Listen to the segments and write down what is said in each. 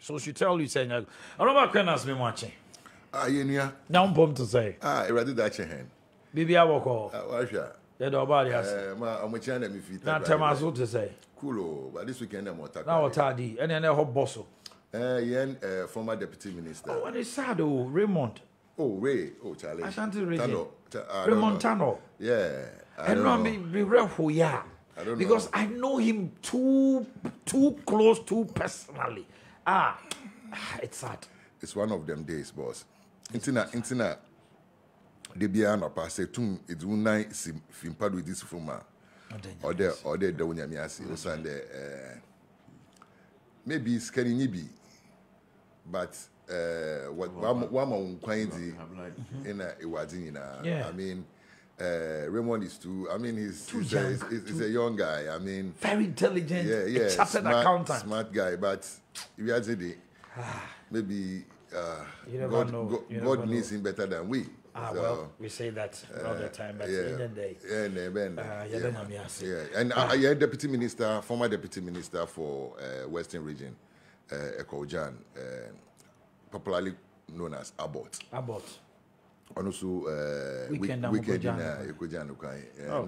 So she tell you saying, I don't know what ask me watching. Yeah. Now I'm pumped to say. I rather that your hand. Bibi I walk off. Yeah, nobody has. I'm a channel if you Now tell me what to say. Cool, but this weekend I'm attack. Now what tardy, and then a hot bosso. Former deputy minister. Oh, what is sad, oh, Raymond. Oh, Ray. Oh, Charlie. I shan't read Tano. Raymond Tano. Yeah. And not be real who yeah. Because I know him too close, too personally. It's sad. It's one of them days, boss. Intina. The Biana pass tum it's one night fimpad with this fuma. Or there don't yamiasi. Sunday. Maybe it's Nibi. But one quantity in a Iwadina. Yeah. I mean, Raymond is too. I mean, he's a young guy. I mean, very intelligent. Yeah, chartered accountant, smart guy. But if you had said maybe God needs him better than we. Well, we say that all the time, but in the day, and I deputy minister, former deputy minister for Western Region, Ekojan, popularly known as Abbott. And also weekend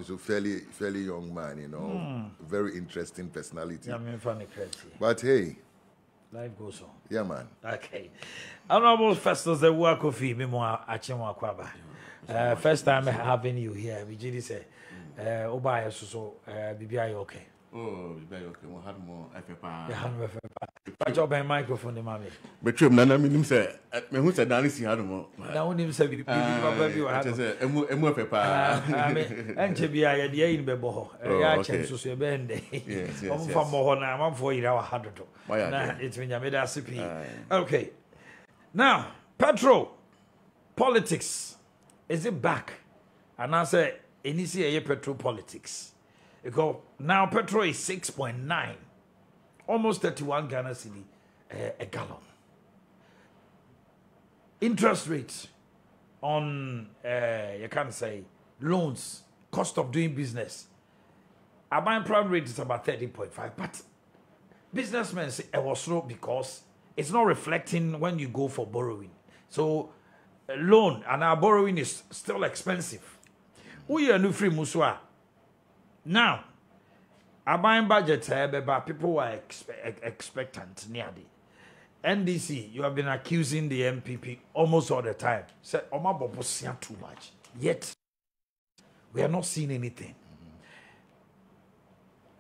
so fairly young man, you know, very interesting personality. But hey, life goes on. Yeah, man. Okay. Honorable Festus, the work of me more Achimwa Kwaba. First time having you here, we did say, Obaya so BBI okay. Oh, BBI okay. We had more FFA. I job a microphone, the mammy. But you Nana Minim said, me who said Nancy had more. Now, him say, baby, I said, I mean, and to be a day in Bebo, a chance to say, Ben, from Mohona, 1 4 hour 100. It's when you made us okay. Now, petrol politics, is it back? And I say, initiate petrol politics. Because now petrol is 6.9, almost 31 Ghana cedi a gallon. Interest rates on, you can't say, loans, cost of doing business. Our buying prime rate is about 13.5, but businessmen say it was slow because it's not reflecting when you go for borrowing. So, a loan and our borrowing is still expensive. We are new free muswa. Now, our buying budget, but people were expectant near the NDC. You have been accusing the MPP almost all the time. Said, Oma Bobo too much. Yet, we are not seeing anything.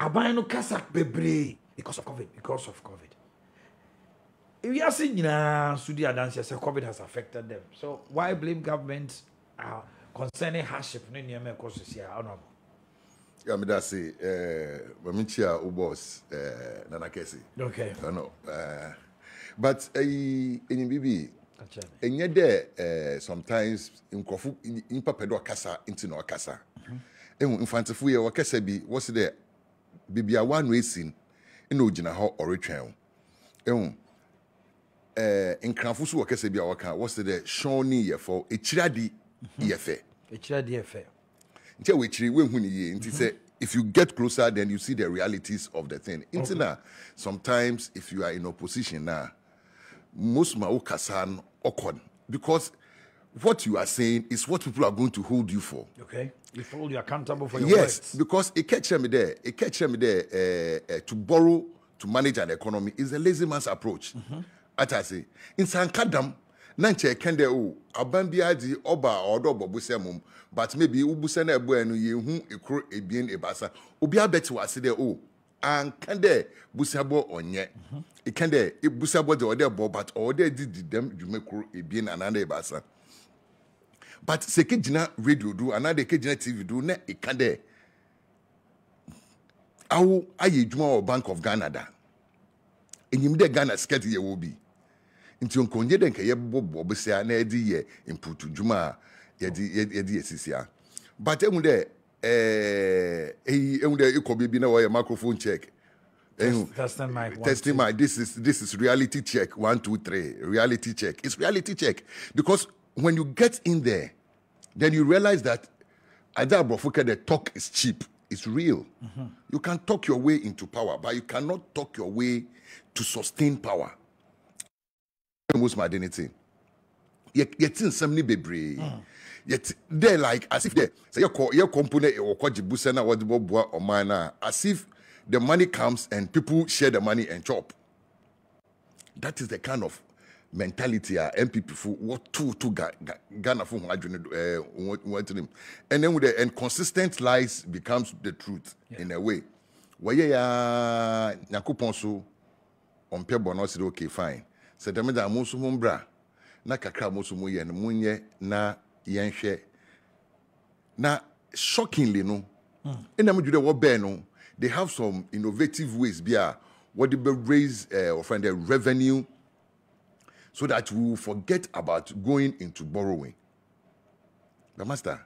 Our buying no casac bebre because of COVID. If you are seeing Sudi Adansi say COVID has affected them. So why blame government concerning hardship? Yeah, me that say, Mamichia Ubos, Nana Kessben. Okay. No, but in BB, and yet there sometimes in Kofu in Papedo Casa into no Casa. In Fantafuya or Kessben, what's there? Bibi a one racing in Ojina Hall or Retrail. In Cranfusu or Kessben or Waka, what's the Shawnee for a Chiradi EFA? A Chiradi EFA. If you get closer, then you see the realities of the thing. Okay. Sometimes, if you are in opposition now, most maukasan okon, because what you are saying is what people are going to hold you for. Okay, you hold you accountable for your words. Yes, because it catch me there. To borrow to manage an economy is a lazy man's approach. I say in Sankadam. Nanche kende o abambia di oba odo bobusemum but maybe ubuse na ebu enu yehu ekro ebien ebasa obi abeti wase de o an kende busabo onye e kende e busabo de ode bo but ode di dem dwumekro ebien ananda ebasa but sekejina radio do ananda ekejina TV do na e kende awu aye dwuma o Bank of Ghana da enyim de Ghana skirt ye wo bi nti onkonye de nke ye bobo besia na edi ye input dwuma ye esisia but emu de ikobi bi na wo ye microphone check testing mic this is reality check 1 2 3 reality check. It's reality check because when you get in there then you realize that Ada Brofuka the talk is cheap. It's real. You can talk your way into power but you cannot talk your way to sustain power. most modernity. Yet in some bebre. Yet they like as if they say your component or Busena what the boy or mine as if the money comes and people share the money and chop. That is the kind of mentality MPP for what two Ghana for want him. And then with the and consistent lies becomes the truth in a way. Why ya nyakuponso on pe bono say okay fine. So the da mo so mbra na kakra mo so mo ye no munye na yenhwe. Na shockingly no. And I'm what bear no. They have some innovative ways what they raise or find the revenue so that we will forget about going into borrowing. The master,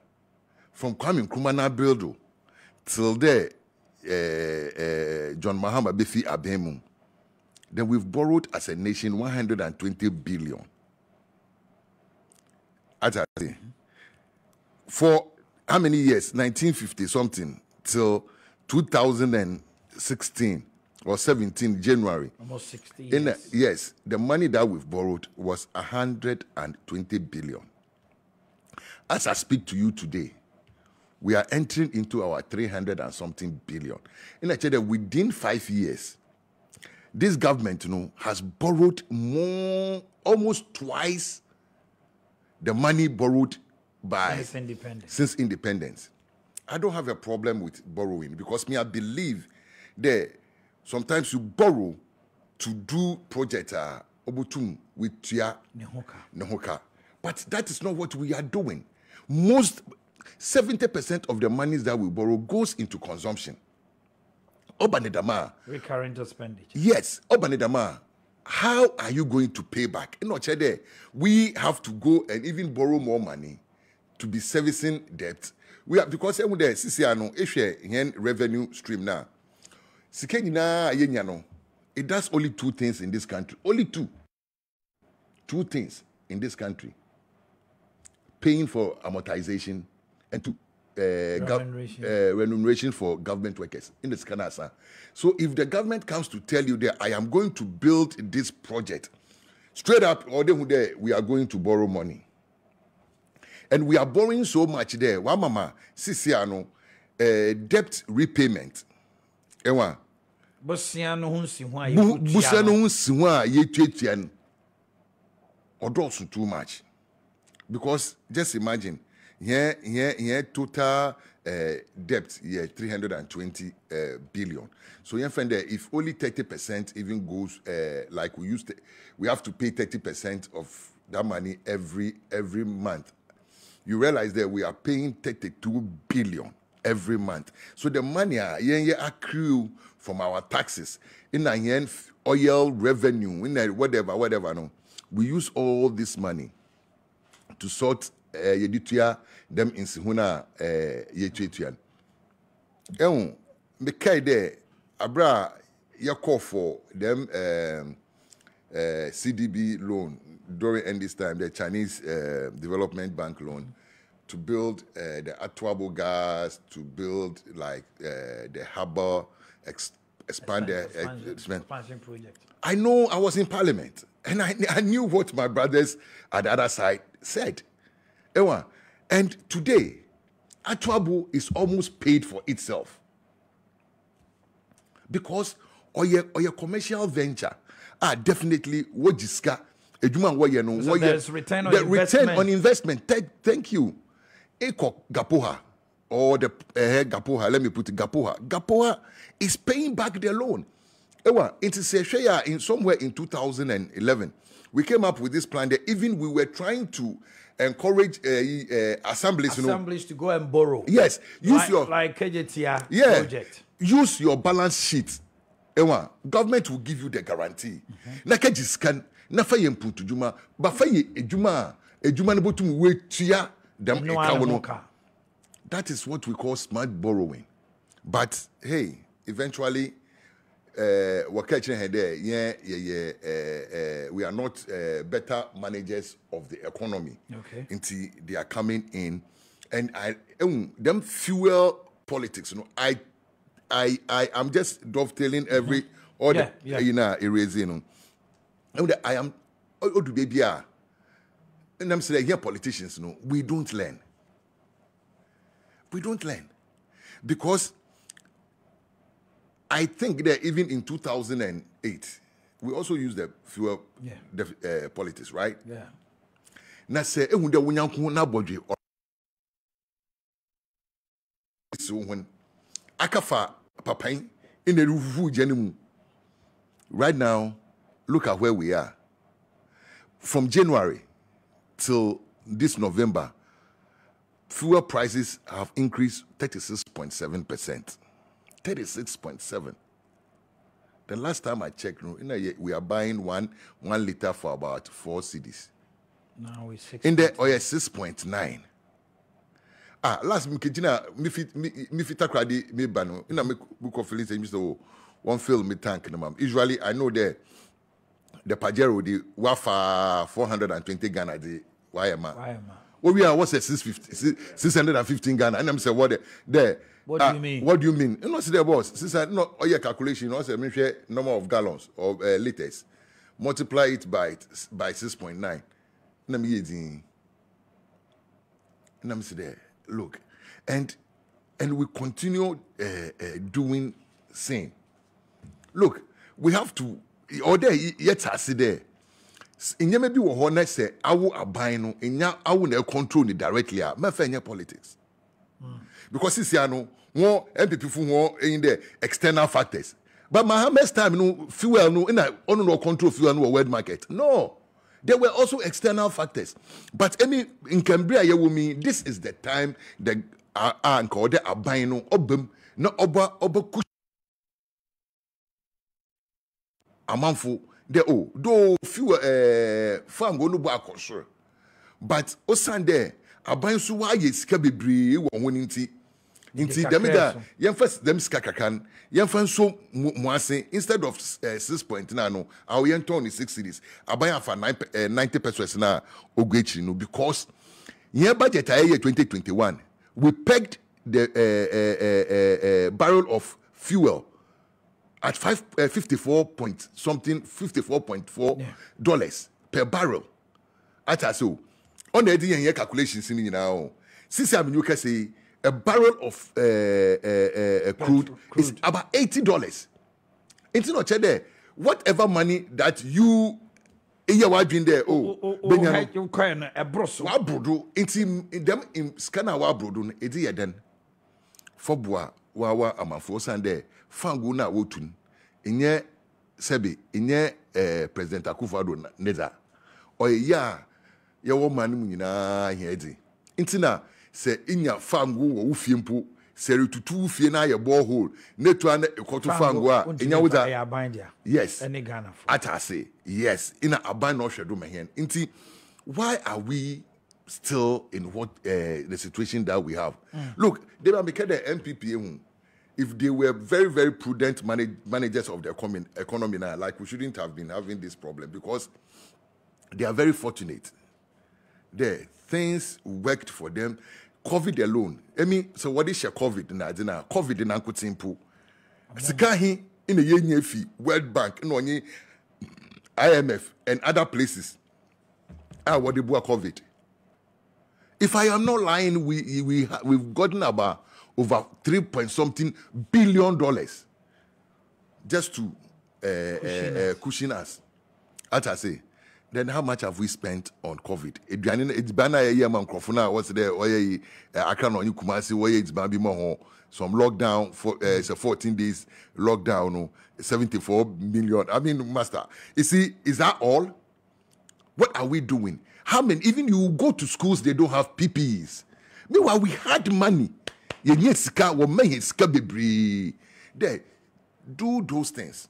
from Kwame Nkrumah build till there, John Mahama Befi Abemu, then we've borrowed as a nation 120 billion. For how many years? 1950 something till 2016 or 17 January. Almost 60 years. Yes, the money that we've borrowed was 120 billion. As I speak to you today, we are entering into our 300 and something billion. In actually, within 5 years, this government, has borrowed more, almost twice the money borrowed by since independence. I don't have a problem with borrowing because I believe that sometimes you borrow to do project with Tia Nehoka. But that is not what we are doing. Most 70% of the monies that we borrow goes into consumption. Obanedama. Recurrent expenditure. Yes, Obanedama. How are you going to pay back? We have to go and even borrow more money to be servicing debt. We have because the CCR revenue stream now. It does only two things in this country. Only two. Two things in this country. Paying for amortization and remuneration for government workers in the Scanasa. So if the government comes to tell you that I am going to build this project, straight up, we are going to borrow money. And we are borrowing so much there. Wa mama, Sisiano, debt repayment. Ewa. Busiano hunsiwa ye tweetian. Odosu too much. Because just imagine, here total debt, 320 billion. So you find that if only 30% even goes, like we used to, we have to pay 30% of that money every month. You realize that we are paying 32 billion every month. So the money accrue from our taxes in a oil revenue, in whatever. No, we use all this money to sort them in Sihuna Yetuan. Mekai de Abra call for them CDB loan during this time, the Chinese Development Bank loan to build the Atuabo gas, to build like the harbor, expand the expansion project. I know I was in Parliament and I knew what my brothers at the other side said. And today, Atuabo is almost paid for itself because your commercial venture are definitely what jiska. So there's return on investment. Return on investment. Thank you. Eko Gapoha or the Gapoha. Let me put it Gapoha. Gapoha is paying back their loan. It is a share in somewhere in 2011. We came up with this plan that even we were trying to encourage assemblies to go and borrow. Yes, use like KJTR project. Use your balance sheet. Government will give you the guarantee. Nakajiskan na faye mputu juma ba faye ejuma no botum we tua dem ekawono. That is what we call smart borrowing. But hey, eventually we're catching her there. We are not better managers of the economy. Okay. Until they are coming in, and them fuel politics. I am just dovetailing every order erasing. I am do baby and I'm saying here politicians no, we don't learn. We don't learn. Because I think that even in 2008, we also used the fuel politics, right? Yeah. Na say ehunde wonyanko na bodwe. So when akafa papain in the rufu janimu. Right now, look at where we are. From January till this November, fuel prices have increased 36.7%. 36.7. The last time I checked, we are buying one liter for about 4 cedis. Now it's 6. In the oil 6.9. Last me fita kradi me banu. Ina me book of feelings and Mr. One fill me tank na mam. Usually I know the Pajero the wafa 420 Ghana the Wayama. What we are what's a 615 Ghana and I'm say what there. What do you mean? What do you mean? You know, see the boss. Since I know all your calculation, you know, say share number of gallons or liters, multiply it by 6.9. Let me say there. Look, and we continue doing same. Look, we have to order yet I see there. In your maybe we honor say I will abide in ya I will control it directly. My friend, politics. Because this year no more MPP for more in the external factors. But Mohammed's time no fuel no in no control fuel no world market. No. There were also external factors. But any in Cambria you will mean this is the time the anchor the abino obum no oba kush amanfo the do fuel fango no ba akosoro. But osande aban so wa ye sika bebre wo honinti inti demida yen first dem sika kakan yen fan so muase instead of 6.9 no our yen turn is 6 cities aban afa 90 pesos na ogwechi no because yen budget year 2021 we pegged the barrel of fuel at 54.4 dollars per barrel at so on the day calculations in now. Since I'm you can say a barrel of crude is about $80. It's not there. Whatever money that you in your wife in there, you can a brosso. Wabrodo, in them in scanner wabrodo, it's here then. Fobwa, wawa, amafo sande, fanguna wotun. In ye sebi, in ye President Akufo-Addo neza. Or ya. Ya woman nyina hiedi intina se inya fangu wo fiempo se retutu fie na ye borehole netu ana ekoto fangu a inya wuza ya bandia yes any Ghana for atase yes ina aban no hwedo mehen inti why are we still in what the situation that we have look they make the MPP if they were very very prudent managers of the economy now like we shouldn't have been having this problem because they are very fortunate. There, things worked for them. COVID alone. I mean, so what is your COVID na? COVID in Uncle Simple. Sikahi in the Yenyefi, World Bank, IMF, and other places. What the COVID. If I am not lying, we've gotten about over $3 billion just to cushion us. As I say. Then how much have we spent on COVID? It's banner a year man crofuna what's there Accra on Kumasi it's baby more some lockdown for 14 days lockdown no 74 million. I mean master. You see, is that all? What are we doing? How many even you go to schools they don't have PPEs. Meanwhile we had money. You need ska or may ska be there. Do those things.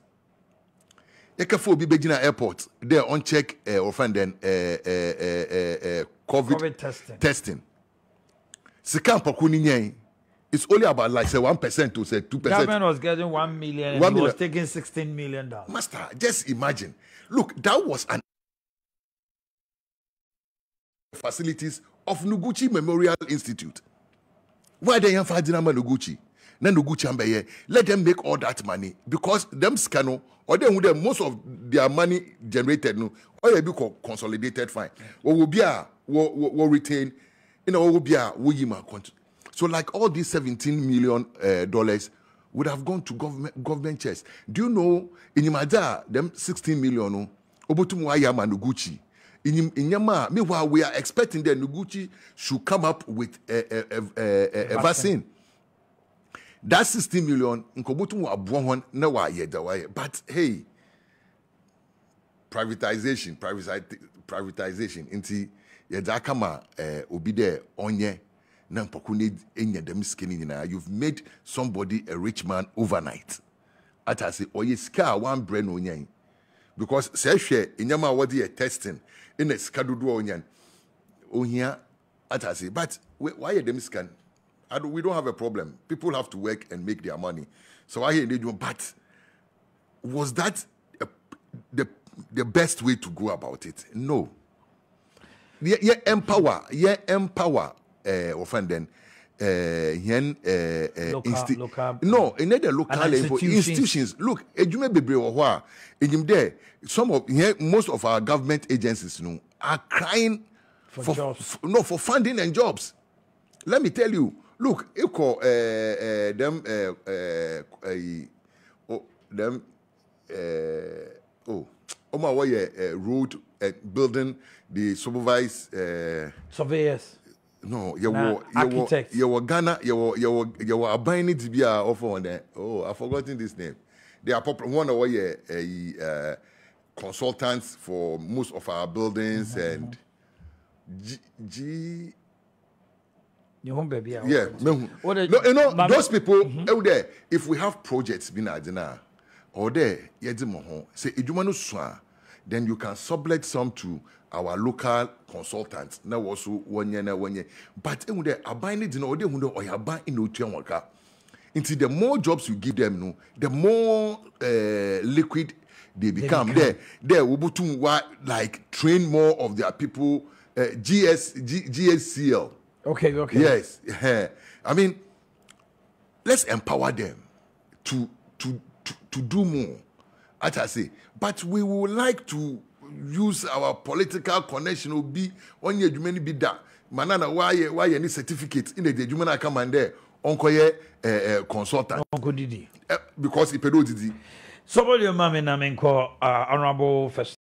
Ekafo bi begina airport there on check or find then COVID testing. Sika pokuni nyen it's only about like say 1% to say 2%. Government was getting 1 million and he was taking $16 million. Master, just imagine. Look, that was an facilities of Noguchi Memorial Institute. Why they have Fadinama Noguchi? na Noguchi ambe let them make all that money because them scano or them with most of their money generated no or you be consolidated fine or will be a will retain will be a so like all these $17 million would have gone to government chest. Do you know in Imada them 16 million obotum wa yama Noguchi in Yama meanwhile we are expecting that Noguchi should come up with a vaccine. That 16 million nkobotum wa abohon na wa yeda wa but hey privatization inti yeda kama obi there onye na mpaku ne enya dem skinny na you've made somebody a rich man overnight atase oye sika one brain onyan because say hwe enyama what dey testing in a skadodo onyan ohia atase but why dem scan we don't have a problem. People have to work and make their money. So I hear they do. But was that the best way to go about it? No. Yeah, empower. Offending. No, in the local institutions. Look, Ejume Bebre Owa. In there, most of our government agencies, are crying for jobs. For funding and jobs. Let me tell you. Look, equal road building the supervised surveyors. No, architects. You were Ghana, you were buying it to be offer on there. Oh, I've forgotten this name. They are one of consultants for most of our buildings and yeah, those people out there. If we have projects being adina or there, say then you can sublet some to our local consultants. Now also 1 year. But there abide or they or you buy in worker. Until the more jobs you give them, the more liquid they become. There will be like train more of their people. GSCL. Okay. Yes. I mean, let's empower them to do more. As I say, but we would like to use our political connection. Will be on your many be that. Manana, why any certificate in the Jumana come and there? Onkoye consultant. Onko Didi. Because he pedo Didi. Somebody, Mammy, Namenko, Honorable First.